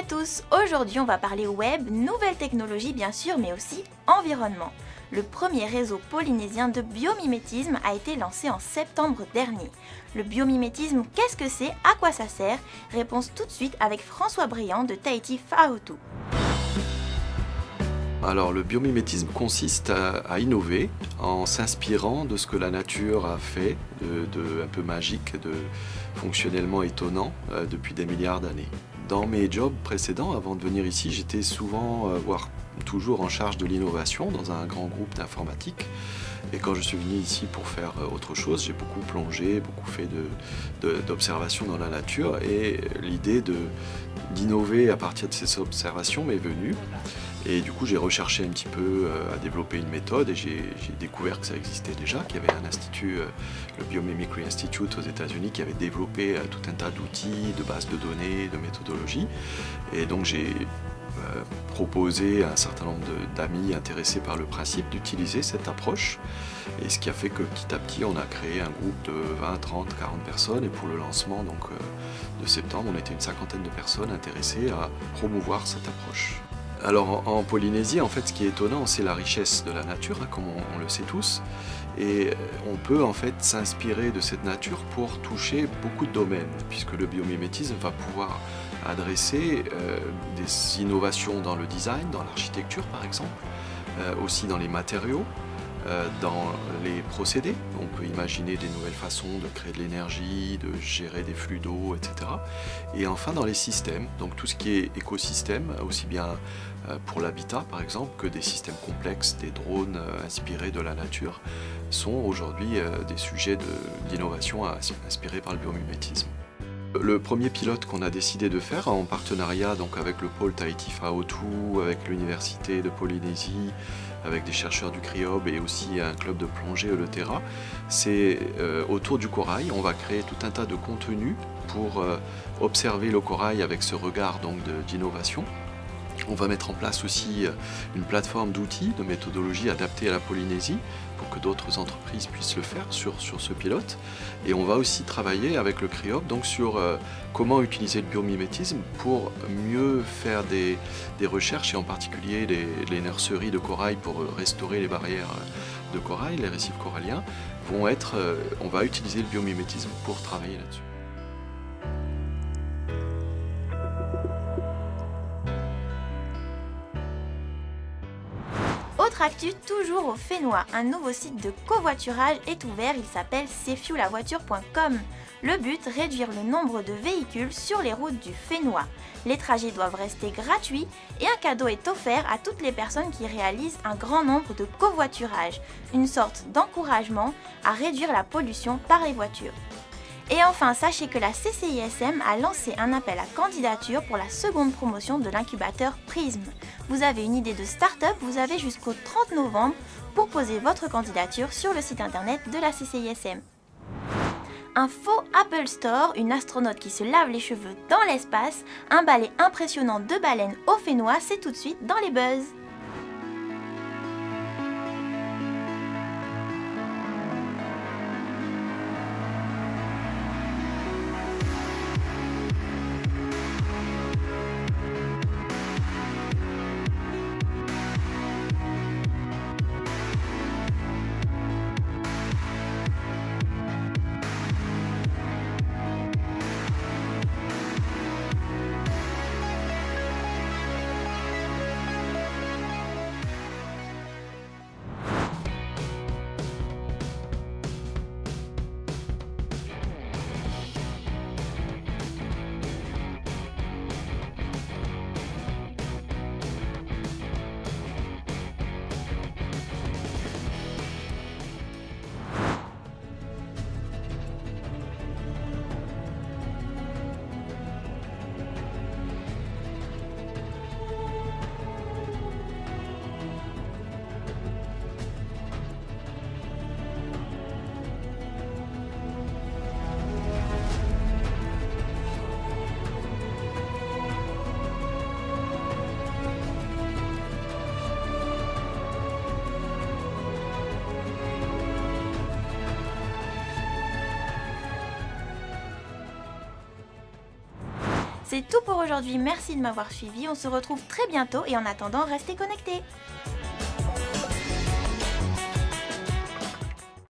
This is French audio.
à tous, aujourd'hui on va parler web, nouvelles technologies bien sûr, mais aussi environnement. Le premier réseau polynésien de biomimétisme a été lancé en septembre dernier. Le biomimétisme, qu'est-ce que c'est? À quoi ça sert? Réponse tout de suite avec François Briand de Tahiti Whāotu. Alors le biomimétisme consiste à innover en s'inspirant de ce que la nature a fait de un peu magique, de fonctionnellement étonnant depuis des milliards d'années. Dans mes jobs précédents, avant de venir ici, j'étais souvent, voire toujours en charge de l'innovation dans un grand groupe d'informatique. Et quand je suis venu ici pour faire autre chose, j'ai beaucoup plongé, beaucoup fait d'observations dans la nature. Et l'idée d'innover à partir de ces observations m'est venue. Et du coup, j'ai recherché un petit peu à développer une méthode et j'ai découvert que ça existait déjà, qu'il y avait un institut, le Biomimicry Institute aux États-Unis, qui avait développé tout un tas d'outils, de bases de données, de méthodologies. Et donc, j'ai proposé à un certain nombre d'amis intéressés par le principe d'utiliser cette approche. Et ce qui a fait que petit à petit, on a créé un groupe de 20, 30, 40 personnes. Et pour le lancement de septembre, on était une cinquantaine de personnes intéressées à promouvoir cette approche. Alors en Polynésie, en fait, ce qui est étonnant, c'est la richesse de la nature, hein, comme on le sait tous. Et on peut en fait s'inspirer de cette nature pour toucher beaucoup de domaines, puisque le biomimétisme va pouvoir adresser des innovations dans le design, dans l'architecture par exemple, aussi dans les matériaux, dans les procédés. On peut imaginer des nouvelles façons de créer de l'énergie, de gérer des flux d'eau, etc. Et enfin dans les systèmes, donc tout ce qui est écosystème, aussi bien pour l'habitat par exemple que des systèmes complexes, des drones inspirés de la nature, sont aujourd'hui des sujets d'innovation inspirés par le biomimétisme. Le premier pilote qu'on a décidé de faire en partenariat donc avec le pôle Tahiti Whāotu, avec l'université de Polynésie, avec des chercheurs du CRIOB et aussi un club de plongée Eleutera, c'est autour du corail. On va créer tout un tas de contenus pour observer le corail avec ce regard d'innovation. On va mettre en place aussi une plateforme d'outils, de méthodologies adaptées à la Polynésie pour que d'autres entreprises puissent le faire sur ce pilote. Et on va aussi travailler avec le CRIOB donc sur comment utiliser le biomimétisme pour mieux faire des recherches et en particulier les nurseries de corail pour restaurer les barrières de corail, les récifs coralliens. On va utiliser le biomimétisme pour travailler là-dessus. Autre actu, toujours au Fénois, un nouveau site de covoiturage est ouvert, il s'appelle cfuelavoiture.com. Le but, réduire le nombre de véhicules sur les routes du Fénois. Les trajets doivent rester gratuits et un cadeau est offert à toutes les personnes qui réalisent un grand nombre de covoiturages, une sorte d'encouragement à réduire la pollution par les voitures. Et enfin, sachez que la CCISM a lancé un appel à candidature pour la seconde promotion de l'incubateur Prism. Vous avez une idée de start-up, vous avez jusqu'au 30 novembre pour poser votre candidature sur le site internet de la CCISM. Un faux Apple Store, une astronaute qui se lave les cheveux dans l'espace, un balai impressionnant de baleines au Fénois, c'est tout de suite dans les buzz. C'est tout pour aujourd'hui, merci de m'avoir suivi, on se retrouve très bientôt et en attendant, restez connectés.